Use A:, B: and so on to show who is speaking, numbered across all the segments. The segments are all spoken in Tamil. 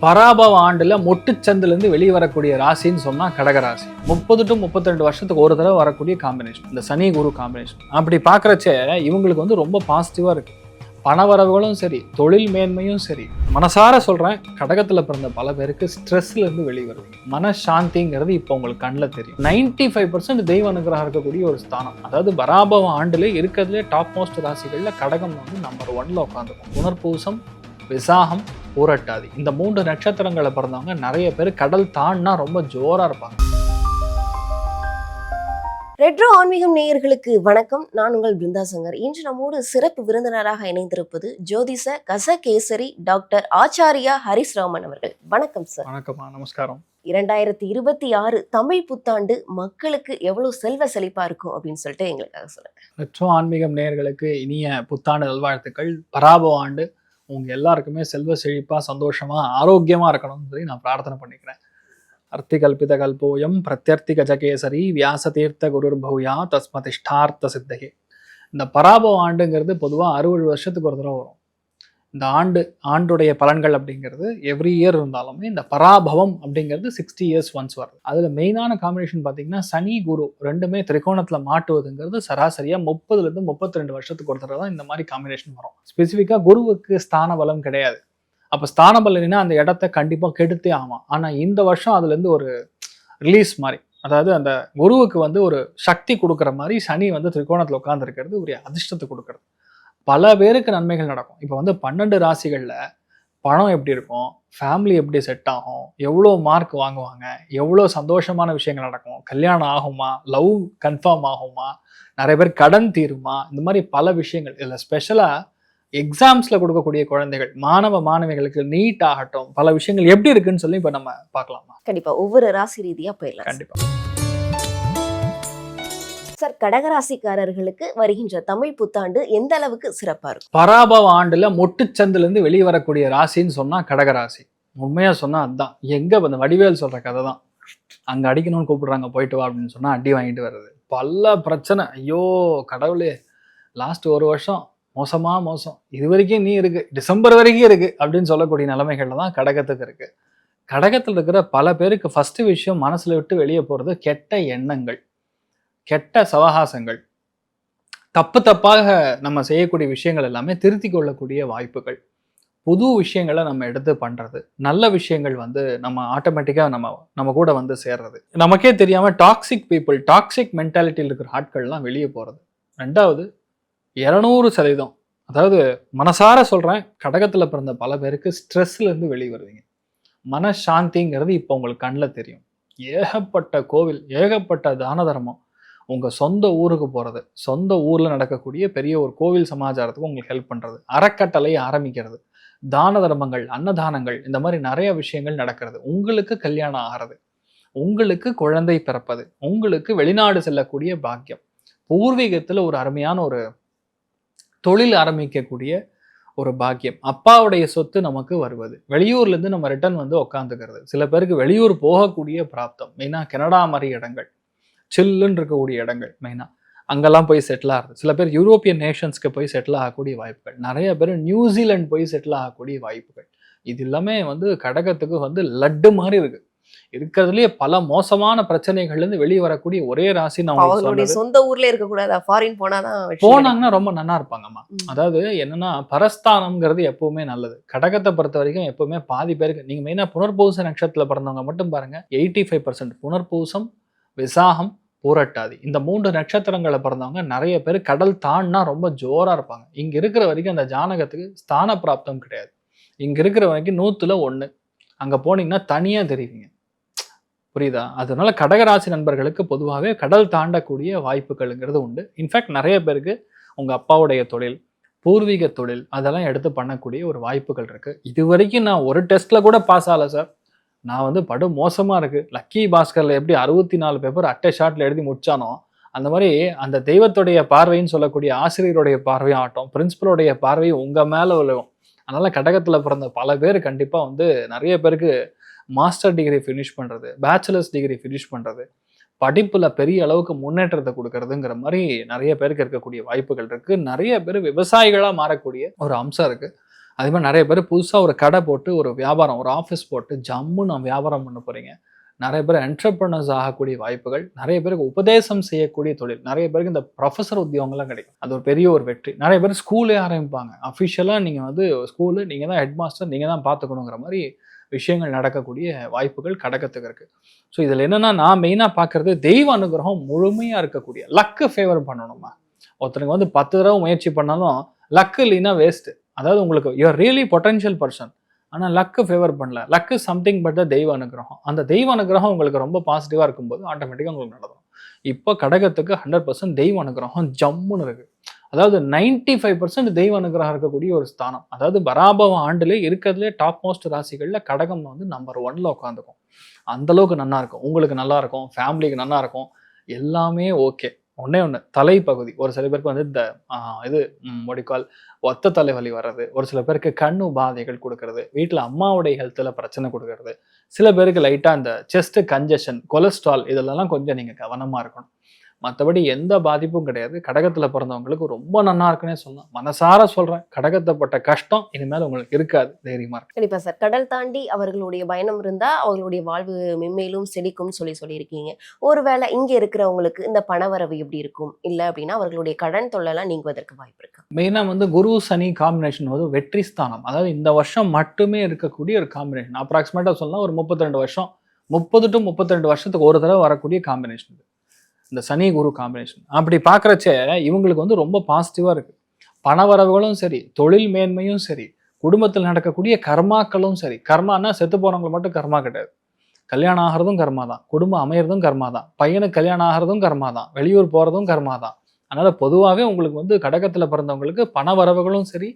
A: பராபவ ஆண்டுல மொட்டுச்சந்திலிருந்து வெளியே வரக்கூடிய ராசின்னு சொன்னா கடகராசி. 30 to 32 வருஷத்துக்கு ஒரு தடவை வரக்கூடிய காம்பினேஷன் இந்த சனி குரு காம்பினேஷன். அப்படி பாக்குறச்சே இவங்களுக்கு வந்து ரொம்ப பாசிட்டிவா இருக்கு. பணவரவுகளும் சரி, தொழில் மேன்மையும் சரி. மனசார சொல்றேன், கடகத்துல பிறந்த பல பேருக்கு ஸ்ட்ரெஸ்ல இருந்து வெளியே வருது. மனசாந்திங்கிறது இப்போ உங்களுக்கு கண்ணில் தெரியும். 95% தெய்வ அனுகிரகம் இருக்கக்கூடிய ஒரு ஸ்தானம். அதாவது பராபவ ஆண்டுல இருக்கிறதுலே டாப் மோஸ்ட் ராசிகள்ல கடகம் வந்து நம்பர் 1ல உட்காந்துக்கும். புனர்பூசம், விசாகம், பூரட்டாதி இந்த 3 நட்சத்திரங்களை பிறந்தவங்க நிறைய பேர் கடல் தாண்டினா ரொம்ப ஜோரா இருப்பாங்க.
B: ரெட்ரோ ஆன்மீகம் நேயர்களுக்கு வணக்கம். நான் உங்கள் பிருந்தா சங்கர். இன்று நம்மோடு சிறப்பு விருந்தினராக இணைந்திருப்பது ஜோதிஷ கசகேசரி டாக்டர் ஆச்சாரியா ஹரிஸ்ராமன் அவர்கள். வணக்கம் சார்.
A: வணக்கம்மா, நமஸ்காரம்.
B: 2026 தமிழ் புத்தாண்டு மக்களுக்கு எவ்வளவு செல்வ செழிப்பா இருக்கும் அப்படின்னு சொல்லிட்டு எங்களுக்காக சொல்லுங்க.
A: ரெட்ரோ ஆன்மீகம் நேயர்களுக்கு இனிய புத்தாண்டு நல்வாழ்த்துக்கள். பராபவ ஆண்டு உங்க எல்லாருக்குமே செல்வ செழிப்பா, சந்தோஷமா, ஆரோக்கியமா இருக்கணும்னு சொல்லி நான் பிரார்த்தனை பண்ணிக்கிறேன். அர்த்திகல்பித கல்போயம் பிரத்யர்த்தி கஜகேசரி வியாசதீர்த்த குருர் பௌயா தஸ்மதிஷ்டார்த்த சித்தகே. இந்த பராபவ ஆண்டுங்கிறது பொதுவாக 60 வருஷத்துக்கு ஒரு தடவை வரும். இந்த ஆண்டுடைய பலன்கள் அப்படிங்கிறது எவ்ரி இயர் இருந்தாலுமே இந்த பராபவம் அப்படிங்கிறது 60 years ஒன்ஸ் வருது. அதுல மெயினான காம்பினேஷன் பார்த்தீங்கன்னா சனி குரு ரெண்டுமே திரிகோணத்துல மாட்டுவதுங்கிறது சராசரியா 30 to 32 வருஷத்துக்கு ஒரு தடவை தான் இந்த மாதிரி காம்பினேஷன் வரும். ஸ்பெசிஃபிக்கா குருவுக்கு ஸ்தான பலம் கிடையாது. அப்போ ஸ்தான பலனா அந்த இடத்த கண்டிப்பா கெடுத்தே ஆகும். ஆனா இந்த வருஷம் அதுல இருந்து ஒரு ரிலீஸ் மாதிரி, அதாவது அந்த குருவுக்கு வந்து ஒரு சக்தி கொடுக்குற மாதிரி சனி வந்து திரிகோணத்துல உட்கார்ந்து இருக்கிறது ஒரு அதிர்ஷ்டத்தை கொடுக்கறது. பல பேருக்கு நன்மைகள் நடக்கும். இப்போ வந்து 12 ராசிகள்ல பணம் எப்படி இருக்கும், ஃபேமிலி எப்படி செட் ஆகும், எவ்வளோ மார்க் வாங்குவாங்க, எவ்வளோ சந்தோஷமான விஷயங்கள் நடக்கும், கல்யாணம் ஆகுமா, லவ் கன்ஃபார்ம் ஆகுமா, நிறைய பேர் கடன் தீருமா, இந்த மாதிரி பல விஷயங்கள். இதில் ஸ்பெஷலாக எக்ஸாம்ஸில் கொடுக்கக்கூடிய குழந்தைகள், மாணவிகளுக்கு நீட் ஆகட்டும், பல விஷயங்கள் எப்படி இருக்குன்னு சொல்லி இப்போ நம்ம பார்க்கலாமா?
B: கண்டிப்பா ஒவ்வொரு ராசி ரீதியா போயிடலாம்.
A: கண்டிப்பா
B: சார், கடகராசிக்காரர்களுக்கு வருகின்ற தமிழ் புத்தாண்டு எந்த அளவுக்கு சிறப்பா இருக்கும்?
A: பராபவ ஆண்டுல மொட்டுச்சந்திலிருந்து வெளியே வரக்கூடிய ராசின்னு சொன்னா கடகராசி. உண்மையா சொன்னா அதுதான். எங்க அந்த வடிவேல் சொல்ற கதை தான். அங்க அடிக்கணும்னு கூப்பிடுறாங்க, போயிட்டு வா அப்படின்னு சொன்னா அடி வாங்கிட்டு வர்றது. பல பிரச்சனை. ஐயோ கடவுளே, லாஸ்ட் ஒரு வருஷம் மோசம், இது வரைக்கும் நீ இருக்கு, டிசம்பர் வரைக்கும் இருக்கு அப்படின்னு சொல்லக்கூடிய நிலைமைகள்ல தான் கடகத்துக்கு இருக்கு. கடகத்துல இருக்கிற பல பேருக்கு ஃபர்ஸ்ட் விஷயம் மனசுல விட்டு வெளியே போறது கெட்ட எண்ணங்கள், கெட்ட சவகாசங்கள், தப்பாக நம்ம செய்யக்கூடிய விஷயங்கள் எல்லாமே திருத்தி கொள்ளக்கூடிய வாய்ப்புகள், புது விஷயங்களை நம்ம எடுத்து பண்றது, நல்ல விஷயங்கள் வந்து நம்ம ஆட்டோமேட்டிக்கா நம்ம கூட வந்து சேர்றது, நமக்கே தெரியாம டாக்ஸிக் பீப்புள், டாக்ஸிக் மென்டாலிட்டியில் இருக்கிற ஆட்கள்லாம் வெளியே போறது. 2வது 200%, அதாவது மனசார சொல்றேன், கடகத்துல பிறந்த பல பேருக்கு ஸ்ட்ரெஸ்ல இருந்து வெளியே வருவீங்க. மனசாந்திங்கிறது இப்போ உங்களுக்கு கண்ணில் தெரியும். ஏகப்பட்ட கோவில், ஏகப்பட்ட தான தர்மம், உங்க சொந்த ஊருக்கு போறது, சொந்த ஊர்ல நடக்கக்கூடிய பெரிய ஒரு கோவில் சமாச்சாரத்துக்கு உங்களுக்கு ஹெல்ப் பண்றது, அறக்கட்டளை ஆரம்பிக்கிறது, தான தர்மங்கள், அன்னதானங்கள், இந்த மாதிரி நிறைய விஷயங்கள் நடக்கிறது. உங்களுக்கு கல்யாணம் ஆகிறது, உங்களுக்கு குழந்தை பிறப்பது, உங்களுக்கு வெளிநாடு செல்லக்கூடிய பாக்கியம், பூர்வீகத்துல ஒரு அருமையான ஒரு தொழில் ஆரம்பிக்கக்கூடிய ஒரு பாக்கியம், அப்பாவுடைய சொத்து நமக்கு வருவது, வெளியூர்ல இருந்து நம்ம ரிட்டர்ன் வந்து உட்காந்துக்கிறது, சில பேருக்கு வெளியூர் போகக்கூடிய பிராப்தம், மெயினா கனடா மாதிரி இடங்கள், சில்லுன்னு இருக்கக்கூடிய இடங்கள், மெயினா அங்கெல்லாம் போய் செட்டில் ஆகுது. சில பேர் யூரோப்பியன் நேஷன்ஸ்க்கு போய் செட்டில் ஆகக்கூடிய வாய்ப்புகள், நிறைய பேர் நியூசிலாந்து போய் செட்டில் ஆகக்கூடிய வாய்ப்புகள். இது எல்லாமே வந்து கடகத்துக்கு வந்து லட்டு மாதிரி இருக்கு. இருக்கிறதுலயே பல மோசமான பிரச்சனைகள்ல இருந்து வெளியே வரக்கூடிய ஒரே ராசி நான்
B: சொந்த ஊர்ல இருக்க கூடாது, ஃபாரின்
A: போனாங்கன்னா ரொம்ப நல்லா இருப்பாங்கம்மா. அதாவது என்னன்னா, பரஸ்தானம்ங்கிறது எப்பவுமே நல்லது. கடகத்தை பொறுத்த வரைக்கும் எப்பவுமே பாதி பேருக்கு, நீங்க மெயினா புனர்பூச நட்சத்திரத்துல பிறந்தவங்க மட்டும் பாருங்க, 85% புனர்பூசம், விசாகம், பூரட்டாதி இந்த 3 நட்சத்திரங்களை பிறந்தவங்க நிறைய பேர் கடல் தாண்டினா ரொம்ப ஜோரா இருப்பாங்க. இங்க இருக்கிற வரைக்கும் அந்த ஜானகத்துக்கு ஸ்தான பிராப்தம் கிடையாது. இங்க இருக்கிற வரைக்கும் 100ல் 1, அங்க போனீங்கன்னா தனியா தெரிவிங்க. புரியுதா? அதனால கடகராசி நண்பர்களுக்கு பொதுவாகவே கடல் தாண்டக்கூடிய வாய்ப்புகள்ங்கிறது உண்டு. இன்ஃபேக்ட் நிறைய பேருக்கு உங்க அப்பாவுடைய தொழில், பூர்வீக தொழில், அதெல்லாம் எடுத்து பண்ணக்கூடிய ஒரு வாய்ப்புகள் இருக்கு. இது வரைக்கும் நான் ஒரு டெஸ்ட்ல கூட பாஸ் ஆகல சார், நான் வந்து படு மோசமா இருக்கு. லக்கி பாஸ்கர்ல எப்படி 64 பேப்பர் அட்டை ஷாட்ல எழுதி முடிச்சானோ, அந்த மாதிரி அந்த தெய்வத்துடைய பார்வைன்னு சொல்லக்கூடிய ஆசிரியருடைய பார்வையும் ஆகட்டும், பிரின்சிபலுடைய பார்வையும் உங்க மேல விழுவும். அதனால கடகத்துல பிறந்த பல பேர் கண்டிப்பா வந்து நிறைய பேருக்கு மாஸ்டர் டிகிரி ஃபினிஷ் பண்றது, பேச்சுலர்ஸ் டிகிரி ஃபினிஷ் பண்றது, படிப்புல பெரிய அளவுக்கு முன்னேற்றத்தை கொடுக்கறதுங்கிற மாதிரி நிறைய பேருக்கு இருக்கக்கூடிய வாய்ப்புகள் இருக்கு. நிறைய பேர் விவசாயிகளா மாறக்கூடிய ஒரு அம்சம் இருக்கு. அதே மாதிரி நிறைய பேர் புதுசாக ஒரு கடை போட்டு ஒரு வியாபாரம், ஒரு ஆஃபீஸ் போட்டு ஜம்முன்னு வியாபாரம் பண்ண போகிறீங்க. நிறைய பேர் என்டர்பிரனர்ஸ் ஆகக்கூடிய வாய்ப்புகள், நிறைய பேருக்கு உபதேசம் செய்யக்கூடிய தொழில், நிறைய பேருக்கு இந்த ப்ரொஃபஸர் உத்தியோகம்லாம் கிடைக்கும். அது ஒரு பெரிய ஒரு வெற்றி. நிறைய பேர் ஸ்கூலே ஆரம்பிப்பாங்க. அஃபிஷியலாக நீங்கள் வந்து ஸ்கூலு நீங்கள் தான் ஹெட் மாஸ்டர், நீங்கள் தான் பார்த்துக்கணுங்கிற மாதிரி விஷயங்கள் நடக்கக்கூடிய வாய்ப்புகள் கடகத்துக்கு இருக்குது. ஸோ இதில் என்னென்னா, நான் மெயினாக பார்க்குறது தெய்வ அனுகிரகம் முழுமையாக இருக்கக்கூடிய லக்கு ஃபேவர் பண்ணணுமா. ஒருத்தருக்கு வந்து 10 தடவை முயற்சி பண்ணாலும் லக்கு இல்லைன்னா வேஸ்ட்டு. அதாவது உங்களுக்கு யூஆர் ரியலி பொட்டன்ஷியல் பர்சன், ஆனால் லக்கு ஃபேவர் பண்ணல. லக்கு சம்திங் பட் த தெய்வ அனுகிரகம். அந்த தெய்வ அனுகிரகம் உங்களுக்கு ரொம்ப பாசிட்டிவாக இருக்கும்போது ஆட்டோமேட்டிக்காக உங்களுக்கு நடக்கும். இப்போ கடகத்துக்கு 100% தெய்வ அனுகிரகம் ஜம்முன்னு இருக்குது. அதாவது 95% தெய்வ அனுகிரகம் இருக்கக்கூடிய ஒரு ஸ்தானம். அதாவது பராபவ ஆண்டுலே இருக்கிறதுலே டாப் மோஸ்ட் ராசிகளில் கடகம் வந்து நம்பர் 1ல உட்காந்துக்கும். அந்தளவுக்கு நல்லா இருக்கும். உங்களுக்கு நல்லா இருக்கும், ஃபேமிலிக்கு நல்லா இருக்கும், எல்லாமே ஓகே. ஒன்றே ஒன்று, தலைப்பகுதி. ஒரு சில பேருக்கு வந்து இந்த இது மொடிக்கால் ஒத்த தலைவலி வர்றது, ஒரு சில பேருக்கு கண் உபாதைகள் கொடுக்கறது, வீட்டில் அம்மாவுடைய ஹெல்த்தில் பிரச்சனை கொடுக்கறது, சில பேருக்கு லைட்டாக இந்த செஸ்ட் கன்ஜஷன், கொலஸ்ட்ரால், இதெல்லாம் கொஞ்சம் நீங்கள் கவனமாக இருக்கணும். மற்றபடி எந்த பாதிப்பும் கிடையாது. கடகத்தில் பிறந்தவங்களுக்கு ரொம்ப நல்லா இருக்குன்னே சொல்லலாம். மனசார சொல்கிறேன், கடகத்தைப்பட்ட கஷ்டம் இனிமேல் உங்களுக்கு இருக்காது. தைரியமாக இருக்கு.
B: கண்டிப்பா சார். கடல் தாண்டி அவர்களுடைய பயணம் இருந்தா அவர்களுடைய வாழ்வு மென்மேலும் செழிக்கும்னு சொல்லியிருக்கீங்க. ஒருவேளை இங்க இருக்கிறவங்களுக்கு இந்த பணவரவு எப்படி இருக்கும், இல்ல அப்படின்னா அவர்களுடைய கடன் தொல்லைலாம் நீங்குவதற்கு வாய்ப்பு இருக்கு?
A: மெயினாக வந்து குரு சனி காம்பினேஷன் வந்து வெற்றி ஸ்தானம். அதாவது இந்த வருஷம் மட்டுமே இருக்கக்கூடிய ஒரு காம்பினேஷன். அப்ராக்சிமேட்டாக சொல்லலாம் ஒரு 32 வருஷம், 30 to 32 வருஷத்துக்கு ஒரு தடவை வரக்கூடிய காம்பினேஷன் இது, இந்த சனி குரு காம்பினேஷன். அப்படி பார்க்குறச்சே இவங்களுக்கு வந்து ரொம்ப பாசிட்டிவாக இருக்குது. பணவரவுகளும் சரி, தொழில் மேன்மையும் சரி, குடும்பத்தில் நடக்கக்கூடிய கர்மாக்களும் சரி. கர்மானா செத்து போனவங்களுக்கு மட்டும் கர்மா கிடையாது. கல்யாணம் ஆகிறதும் கர்மா தான், குடும்பம் அமையிறதும் கர்மா தான், பையனுக்கு கல்யாணம் ஆகிறதும் கர்மா தான், வெளியூர் போகிறதும் கர்மா தான். அதனால் பொதுவாகவே உங்களுக்கு வந்து கடகத்தில் பிறந்தவங்களுக்கு பணவரவுகளும் சரி,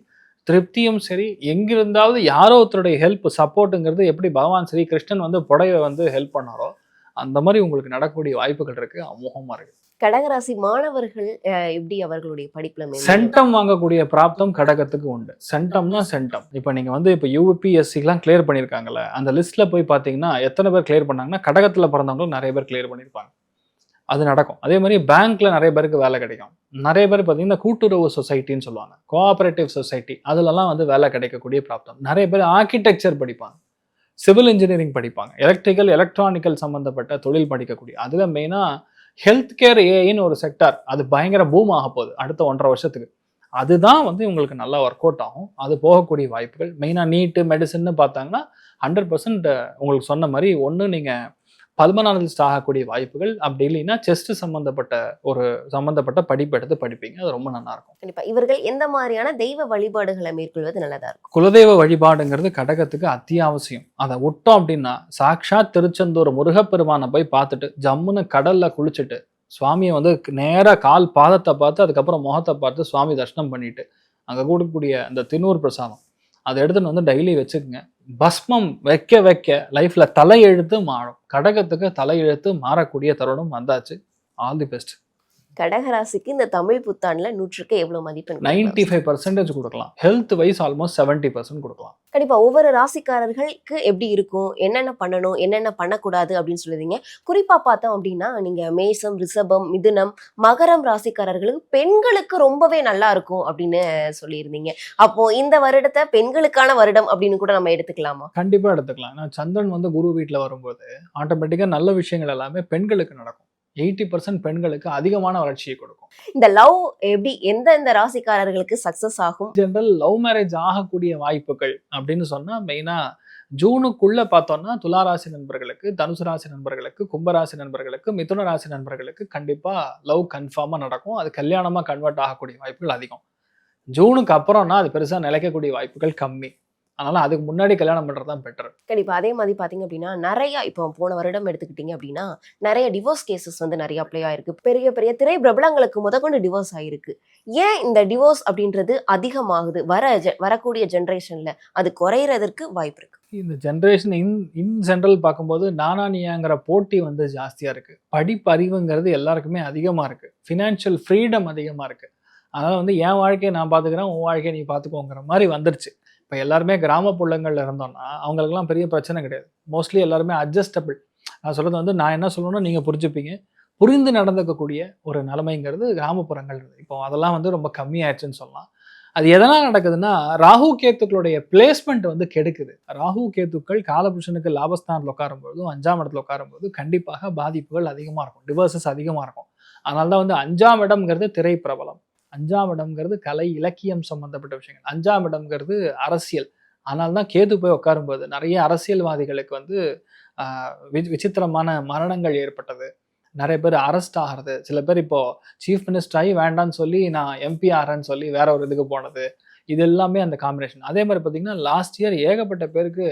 A: திருப்தியும் சரி, எங்கிருந்தாவது யாரோ ஒருத்தருடைய ஹெல்ப் சப்போர்ட்டுங்கிறது எப்படி பகவான் ஸ்ரீ கிருஷ்ணன் வந்து புடவை வந்து ஹெல்ப் பண்ணாரோ அந்த மாதிரி உங்களுக்கு நடக்கக்கூடிய வாய்ப்புகள் இருக்கு. அமோகமா இருக்கு.
B: கடகராசி மாணவர்கள் எப்படி அவர்களுடைய படிப்புல
A: சென்டம் வாங்கக்கூடிய பிராப்தம் கடகத்துக்கு உண்டு. சென்டம்னா சென்டம். இப்போ நீங்க வந்து இப்போ யூபிஎஸ்சிலாம் கிளியர் பண்ணியிருக்காங்கல்ல, அந்த லிஸ்ட்ல போய் பார்த்தீங்கன்னா எத்தனை பேர் கிளியர் பண்ணாங்கன்னா கடகத்தில் பிறந்தவங்களும் நிறைய பேர் கிளியர் பண்ணியிருப்பாங்க. அது நடக்கும். அதே மாதிரி பேங்க்ல நிறைய பேருக்கு வேலை கிடைக்கும். நிறைய பேர் பார்த்தீங்கன்னா கூட்டுறவு சொசைட்டின்னு சொல்லுவாங்க, கோஆபரேட்டிவ் சொசைட்டி, அதுலலாம் வந்து வேலை கிடைக்கக்கூடிய பிராப்தம். நிறைய பேர் ஆர்கிடெக்சர் படிப்பாங்க, சிவில் இன்ஜினியரிங் படிப்பாங்க, எலக்ட்ரிக்கல் எலக்ட்ரானிக்கல் சம்மந்தப்பட்ட தொழில் படிக்கக்கூடிய. அதில் மெயினாக ஹெல்த் கேர் ஏஐன்னு ஒரு செக்டார், அது பயங்கர பூம் ஆக போகுது அடுத்த 1.5 வருஷத்துக்கு. அதுதான் வந்து உங்களுக்கு நல்லா ஒர்க் அவுட் ஆகும். அது போகக்கூடிய வாய்ப்புகள். மெயினாக நீட்டு மெடிசன்னு பார்த்தாங்கன்னா 100% உங்களுக்கு சொன்ன மாதிரி ஒன்று நீங்கள் பல்மனாலஜிஸ்ட் ஆகக்கூடிய வாய்ப்புகள், அப்படி இல்லைன்னா செஸ்ட் சம்பந்தப்பட்ட படிப்பு எடுத்து படிப்பீங்க. அது ரொம்ப நல்லா இருக்கும்.
B: கண்டிப்பா. இவர்கள் எந்த மாதிரியான தெய்வ வழிபாடுகளை மேற்கொள்வது நல்லதா இருக்கும்?
A: குலதெய்வ வழிபாடுங்கிறது கடகத்துக்கு அத்தியாவசியம். அதை விட்டோம் அப்படின்னா சாக்ஷாத் திருச்செந்தூர் முருகப்பெருமானை போய் பார்த்துட்டு ஜம்முன்னு கடல்ல குளிச்சுட்டு சுவாமியை வந்து நேராக கால் பாதத்தை பார்த்து அதுக்கப்புறம் முகத்தை பார்த்து சுவாமி தரிசனம் பண்ணிட்டு அங்கே கூடக்கூடிய அந்த தின்னூர் பிரசாதம் அதை எடுத்துன்னு வந்து டெய்லி வச்சுக்கோங்க. பஸ்மம் வைக்க வைக்க லைஃப்ல தலையெழுத்து மாறும். கடகத்துக்கு தலையெழுத்து மாறக்கூடிய தருணம் வந்தாச்சு. All the best.
B: கடகராசிக்கு இந்த தமிழ் புத்தாண்டுல 100க்கு எவ்வளவு மதிப்பெண்?
A: 95% கொடுக்கலாம். ஹெல்த் வைஸ் ஆல்மோஸ்ட் 70% கொடுக்கலாம்.
B: கண்டிப்பா. ஒவ்வொரு ராசிக்காரர்களுக்கு எப்படி இருக்கும், என்னென்ன பண்ணணும், என்னென்ன பண்ணக்கூடாது அப்படின்னு சொல்லுவீங்க. குறிப்பா பார்த்தோம் அப்படின்னா நீங்க மேசம், ரிஷபம், மிதுனம், மகரம் ராசிக்காரர்களுக்கு பெண்களுக்கு ரொம்பவே நல்லா இருக்கும் அப்படின்னு சொல்லியிருந்தீங்க. அப்போ இந்த வருடத்தை பெண்களுக்கான வருடம் அப்படின்னு கூட நம்ம எடுத்துக்கலாமா?
A: கண்டிப்பா எடுத்துக்கலாம். ஏன்னா சந்திரன் வந்து குரு வீட்டுல வரும்போது ஆட்டோமேட்டிக்கா நல்ல விஷயங்கள் எல்லாமே பெண்களுக்கு நடக்கும். 80% பெண்களுக்கு அதிகமான வளர்ச்சியை கொடுக்கும்.
B: இந்த லவ் எப்படி எந்தெந்த ராசிக்காரர்களுக்கு சக்சஸ் ஆகும்?
A: ஜெனரல் லவ் மேரேஜ் ஆகக்கூடிய வாய்ப்புகள் அப்படின்னு சொன்னா மெயினா ஜூனுக்குள்ள பார்த்தோம்னா துளாராசி நண்பர்களுக்கு, தனுசு ராசி நண்பர்களுக்கு, கும்பராசி நண்பர்களுக்கு, மிதுன ராசி நண்பர்களுக்கு கண்டிப்பா லவ் கன்ஃபார்மா நடக்கும். அது கல்யாணமா கன்வெர்ட் ஆகக்கூடிய வாய்ப்புகள் அதிகம். ஜூனுக்கு அப்புறம்னா அது பெருசா நிலைக்கக்கூடிய வாய்ப்புகள் கம்மி. அதனால அதுக்கு முன்னாடி கல்யாணம் பண்றது தான் பெட்டர்.
B: கண்டிப்பா. அதே மாதிரி பாத்தீங்க அப்படின்னா நிறைய இப்போ போன வருடம் எடுத்துக்கிட்டீங்க அப்படின்னா நிறைய டிவோர்ஸ் கேசஸ் வந்து நிறைய அப்ளை ஆயிருக்கு. பெரிய பெரிய திரை பிரபலங்களுக்கு முதற்கொண்டு டிவோர்ஸ் ஆயிருக்கு. ஏன் இந்த டிவோர்ஸ் அப்படின்றது அதிகமாகுது? வரக்கூடிய ஜென்ரேஷன்ல அது குறையறதற்கு வாய்ப்பு இருக்கு.
A: இந்த ஜென்ரேஷன் இன் ஜென்ரல் பார்க்கும்போது நானா நீயாங்கிற போட்டி வந்து ஜாஸ்தியா இருக்கு. படிப்பறிவுங்கிறது எல்லாருக்குமே அதிகமா இருக்கு. ஃபினான்ஷியல் ஃப்ரீடம் அதிகமா இருக்கு. அதனால வந்து என் வாழ்க்கையை நான் பார்த்துக்கிறேன், உன் வாழ்க்கையை நீ பார்த்துக்கோங்கிற மாதிரி வந்துருச்சு. இப்போ எல்லாருமே கிராமப்புறங்கள்ல இருந்தோம்னா அவங்களுக்குலாம் பெரிய பிரச்சனை கிடையாது. மோஸ்ட்லி எல்லாருமே அட்ஜஸ்டபிள். நான் சொல்கிறது வந்து நான் என்ன சொல்லணும்னா நீங்கள் புரிஞ்சுப்பீங்க. புரிந்து நடந்துக்கக்கூடிய ஒரு நிலைமைங்கிறது கிராமப்புறங்கள் இருக்குது. இப்போ அதெல்லாம் வந்து ரொம்ப கம்மியாயிடுச்சுன்னு சொல்லலாம். அது எதனால் நடக்குதுன்னா ராகு கேத்துக்களுடைய பிளேஸ்மெண்ட் வந்து கெடுக்குது. ராகு கேத்துக்கள் காலபுருஷனுக்கு லாபஸ்தானத்தில் உட்காரும்போது 5ஆம் இடத்துல உட்காரும்போது கண்டிப்பாக பாதிப்புகள் அதிகமாக இருக்கும், டிவர்சஸ் அதிகமாக இருக்கும். அதனால தான் வந்து 5ஆம் இடம்ங்கிறது திரை பிரபலம், 5ஆம் இடம்ங்கிறது கலை இலக்கியம் சம்பந்தப்பட்ட விஷயங்கள், 5ஆம் இடம்ங்கிறது அரசியல். அதனால தான் கேது போய் உட்காரும்போது நிறைய அரசியல்வாதிகளுக்கு வந்து விசித்திரமான மரணங்கள் ஏற்பட்டது, நிறைய பேர் அரெஸ்ட் ஆகிறது, சில பேர் இப்போ சீஃப் மினிஸ்டர் ஆகி வேண்டான்னு சொல்லி நான் எம்பி ஆறேன்னு சொல்லி வேற ஒரு இதுக்கு போனது, இது எல்லாமே அந்த காம்பினேஷன். அதே மாதிரி பார்த்தீங்கன்னா லாஸ்ட் இயர் ஏகப்பட்ட பேருக்கு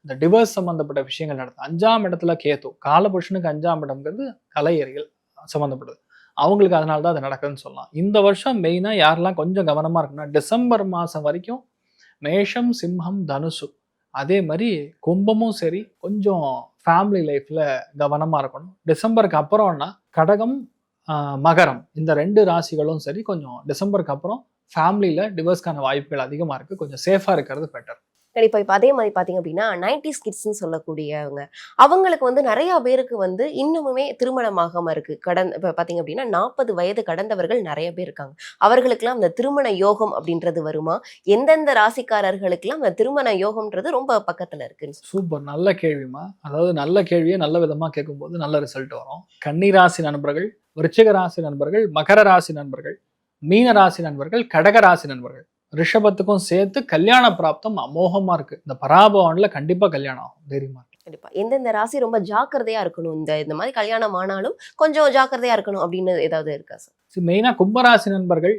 A: இந்த டிவர்ஸ் சம்பந்தப்பட்ட விஷயங்கள் நடக்குது. 5ஆம் இடத்துல கேது, காலபுருஷனுக்கு 5ஆம் இடம்ங்கிறது கலையறிகள் சம்மந்தப்பட்டது, அவங்களுக்கு அதனால தான் அது நடக்குதுன்னு சொல்லலாம். இந்த வருஷம் மெயினாக யாரெல்லாம் கொஞ்சம் கவனமாக இருக்குன்னா டிசம்பர் மாதம் வரைக்கும் மேஷம், சிம்மம், தனுசு, அதே மாதிரி கும்பமும் சரி கொஞ்சம் ஃபேமிலி லைஃப்ல கவனமா இருக்கணும். டிசம்பருக்கு அப்புறம்னா கடகம், மகரம் இந்த 2 ராசிகளும் சரி கொஞ்சம் டிசம்பருக்கு அப்புறம் ஃபேமிலியில டிவோர்ஸ்க்கான வாய்ப்புகள் அதிகமா இருக்கு, கொஞ்சம் சேஃபா இருக்கிறது பெட்டர்.
B: கண்டிப்பா. இப்ப அதே மாதிரி பார்த்தீங்க அப்படின்னா, 90ஸ் கிட்ஸ்ன்னு சொல்லக்கூடியவங்க, அவங்களுக்கு வந்து நெறைய பேருக்கு வந்து இன்னமுமே திருமணம் ஆகாம இருக்கு. இப்ப பார்த்தீங்க அப்படின்னா, 40 வயது கடந்தவர்கள் நெறைய பேர் இருக்காங்க. அவர்களுக்கெல்லாம் இந்த திருமண யோகம் அப்படின்றது வருமா? எந்தெந்த ராசிக்காரர்களுக்கெல்லாம் அந்த திருமண யோகம்ன்றது ரொம்ப பக்கத்துல இருக்குன்னு
A: சூப்பர், நல்ல கேள்விமா. அதாவது நல்ல கேள்வியை நல்ல விதமா கேட்கும்போது நல்ல ரிசல்ட் வரும். கன்னி ராசி நண்பர்கள், விருச்சிக ராசி நண்பர்கள், மகர ராசி நண்பர்கள், மீன ராசி நண்பர்கள், கடக ராசி நண்பர்கள், ரிஷபத்துக்கும் சேர்த்து கல்யாண பிராப்தம் அமோகமா இருக்கு. இந்த பராபவன்ல கண்டிப்பா கல்யாணம் ஆகும், தைரியமா இருக்கு.
B: கண்டிப்பா. எந்தெந்த ராசி ரொம்ப ஜாக்கிரதையா இருக்கணும், இந்த மாதிரி கல்யாணம் ஆனாலும் கொஞ்சம் ஜாக்கிரதையா இருக்கணும் அப்படின்னு ஏதாவது இருக்கா சார்?
A: மெயினா கும்பராசி நண்பர்கள்,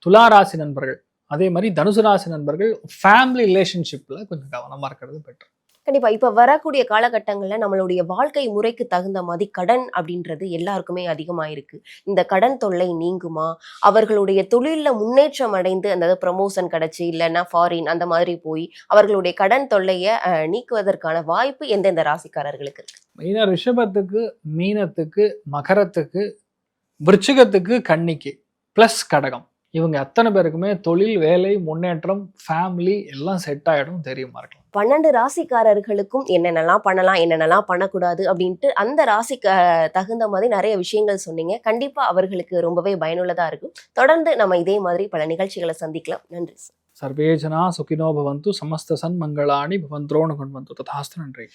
A: துலா ராசி நண்பர்கள், அதே மாதிரி தனுசு ராசி நண்பர்கள் ஃபேமிலி ரிலேஷன்ஷிப்ல கொஞ்சம் கவனமா இருக்கிறது பெட்டர்.
B: கண்டிப்பா. இப்ப வரக்கூடிய காலகட்டங்கள்ல நம்மளுடைய வாழ்க்கை முறைக்கு தகுந்த மாதிரி கடன் அப்படின்றது எல்லாருக்குமே அதிகமா இருக்கு. இந்த கடன் தொல்லை நீங்குமா? அவர்களுடைய தொழில்ல முன்னேற்றம் அடைந்து அந்த ப்ரமோஷன் கிடைச்சு இல்லைன்னா ஃபாரின் அந்த மாதிரி போய் அவர்களுடைய கடன் தொல்லைய நீக்குவதற்கான வாய்ப்பு எந்தெந்த ராசிக்காரர்களுக்கு இருக்கு?
A: மெயினா ரிஷபத்துக்கு, மீனத்துக்கு, மகரத்துக்கு, விருச்சிகத்துக்கு, கன்னிக்கு பிளஸ் கடகம், இவங்க அத்தனை பேருக்குமே தொழில், வேலை, முன்னேற்றம், ஃபேமிலி எல்லாம் செட் ஆயிடும், தெரியுமா இருக்கலாம்.
B: 12 ராசிக்காரர்களுக்கும் என்னென்னலாம் பண்ணலாம், என்னென்னலாம் பண்ணக்கூடாது அப்படின்ட்டு அந்த ராசிக்கு தகுந்த மாதிரி நிறைய விஷயங்கள் சொன்னீங்க. கண்டிப்பா அவர்களுக்கு ரொம்பவே பயனுள்ளதா இருக்கும். தொடர்ந்து நம்ம இதே மாதிரி பல நிகழ்ச்சிகளை சந்திக்கலாம். நன்றி சார்.
A: சர்வே ஜனா சுகினோ பவந்து, சமஸ்த சன்மங்களாணி பவந்த்ரோணு கொண்டு வந்து ததாஸ்து. நன்றி.